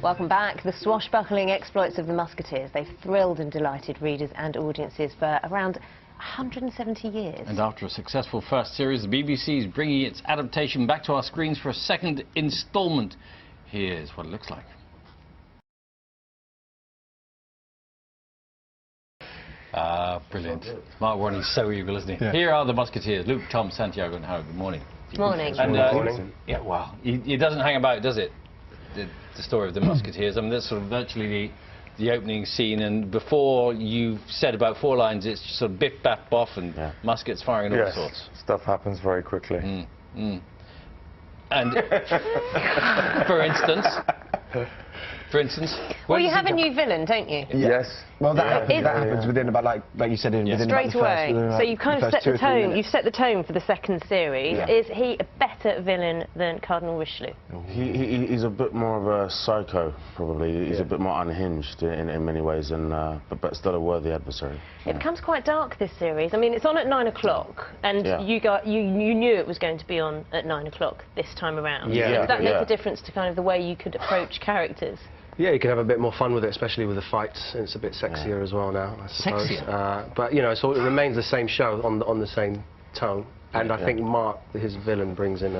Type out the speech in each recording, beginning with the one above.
Welcome back. The swashbuckling exploits of the Musketeers. They've thrilled and delighted readers and audiences for around 170 years. And after a successful first series, the BBC is bringing its adaptation back to our screens for a second instalment. Here's what it looks like. Brilliant. Mark Warren's so evil, isn't he? Yeah. Here are the Musketeers, Luke, Tom, Santiago and Howard. Good morning. Morning. And, morning. Yeah, well, it doesn't hang about, does it? The story of the Musketeers. I mean, that's sort of virtually the opening scene, and before you've said about 4 lines, it's just sort of bip, bap, boff, and muskets firing and all sorts. Stuff happens very quickly. And, for instance... Well, you have a new villain, don't you? Yes. Well, that happens within about, like you said, within straight about the away. first, So you've kind of set the tone. You've set the tone for the second series. Yeah. Is he a better villain than Cardinal Richelieu? He's a bit more of a psycho, probably. He's a bit more unhinged in many ways, and but still a worthy adversary. It becomes quite dark, this series. I mean, it's on at 9 o'clock, and you knew it was going to be on at 9 o'clock this time around. Yeah. Does that make a difference to kind of the way you could approach characters? Yeah, you can have a bit more fun with it, especially with the fights. It's a bit sexier as well now, I suppose. Sexier? But, you know, so it remains the same show on the same tone. And I think Mark, his villain, brings in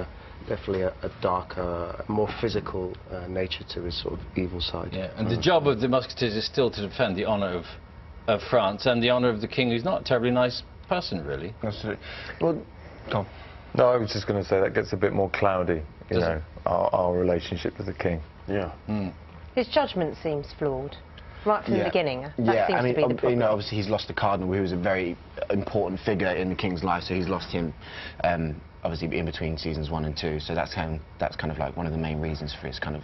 definitely a darker, more physical nature to his sort of evil side. Yeah, and the job of the Musketeers is still to defend the honour of France and the honour of the king, who's not a terribly nice person, really. Absolutely. Well, Tom. No, I was just going to say that gets a bit more cloudy, you know, our relationship with the king. Yeah. His judgment seems flawed, right from the beginning. That seems I mean, to be the problem. you know, obviously he's lost the Cardinal, who was a very important figure in the King's life, so he's lost him, obviously, in between seasons 1 and 2, so that's kind of like one of the main reasons for his kind of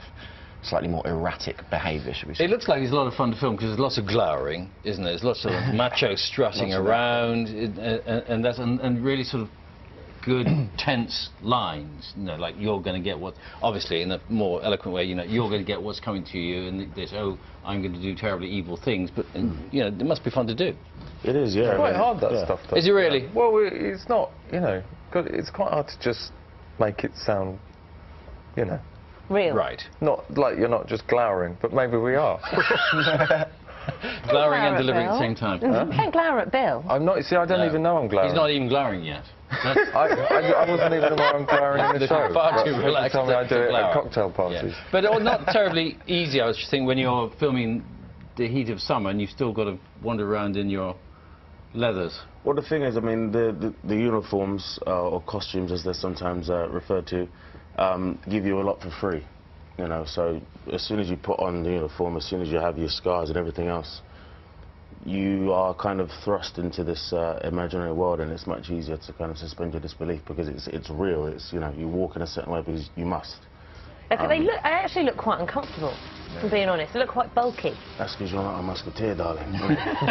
slightly more erratic behaviour, should we say. It looks like it's a lot of fun to film because there's lots of glowering, isn't there? There's lots of macho strutting around, and really sort of good, tense lines, you know, like you're going to get what, obviously in a more eloquent way, you know, you're going to get what's coming to you, and this, oh, I'm going to do terribly evil things, but, you know, it must be fun to do. It is, yeah. It's quite hard, that stuff, though. Is it really? Yeah. Well, it's not, you know, it's quite hard to just make it sound, you know. Real. Right. Not like you're not just glowering, but maybe we are. Glowering and delivering at the same time. You can't glower at Bill. I'm not, see, I don't even know I'm glowering. He's not even glowering yet. I wasn't even aware I'm glowering in the show. Far too relaxed. Tell me I do it at cocktail parties. Yeah. But not terribly easy, I was just thinking, when you're filming the heat of summer and you've still got to wander around in your leathers. Well, the thing is, I mean, the uniforms, or costumes as they're sometimes referred to, give you a lot for free. You know, so as soon as you put on the uniform, as soon as you have your scars and everything else, you are kind of thrust into this imaginary world, and it's much easier to kind of suspend your disbelief because it's real. It's, you know, you walk in a certain way because you must. They actually look quite uncomfortable, from being honest. They look quite bulky. That's because you're not a musketeer, darling.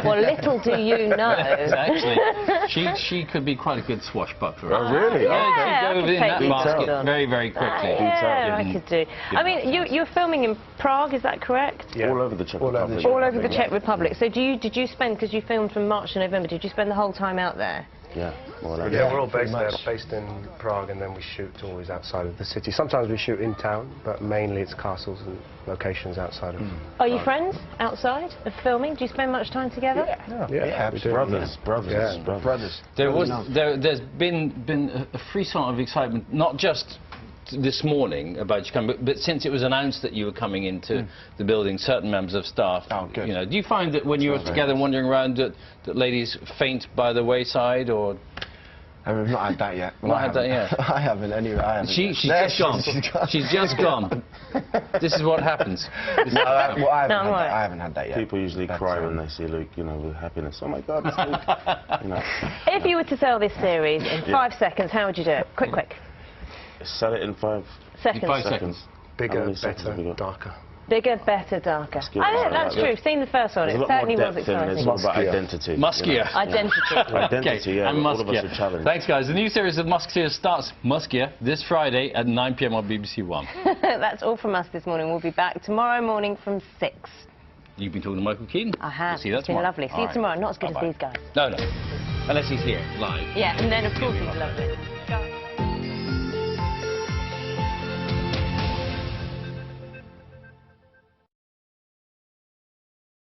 Well, little do you know. Actually, she could be quite a good swashbuckler. Oh, really? Yeah, she'd go in that basket very, very quickly. Yeah, I could do. I mean, you're filming in Prague, is that correct? Yeah. All over the Czech Republic. All over the Czech Republic. So did you spend, because you filmed from March to November, did you spend the whole time out there? Yeah, more or less. Yeah, we're all based there, based in Prague, and then we shoot always outside of the city. Sometimes we shoot in town, but mainly it's castles and locations outside of. Are you friends outside of filming? Do you spend much time together? Yeah, Brothers. There's been a free sort of excitement, not just this morning about you coming, but since it was announced that you were coming into the building, certain members of staff. Oh, good. You know, do you find that when you're together wandering around that ladies faint by the wayside, or? I mean, we've not had that yet. Not had that yet. I haven't anyway. I haven't. She's just gone. She's just gone. This is what happens. I haven't had that yet. People usually cry when they see Luke, you know, with happiness. Oh my God, it's Luke. You know. If you were to sell this series in 5 seconds, how would you do it? Quick. Sell it in 5 seconds. 5 seconds. Bigger, better, darker. Bigger, better, darker. I think that's true. Seen the first one. It certainly was exciting. It's all about identity. Muskier. Identity, yeah. And all of us Muskier. are challenged. Thanks, guys. The new series of Musketeers starts, Muskier, this Friday at 9 p.m. on BBC One. That's all from us this morning. We'll be back tomorrow morning from 6. You've been talking to Michael Keaton? I have. We'll see you It's been tomorrow. lovely. See you tomorrow. Not as good as these guys. No. Unless he's here, live. Yeah, and then of course he's lovely.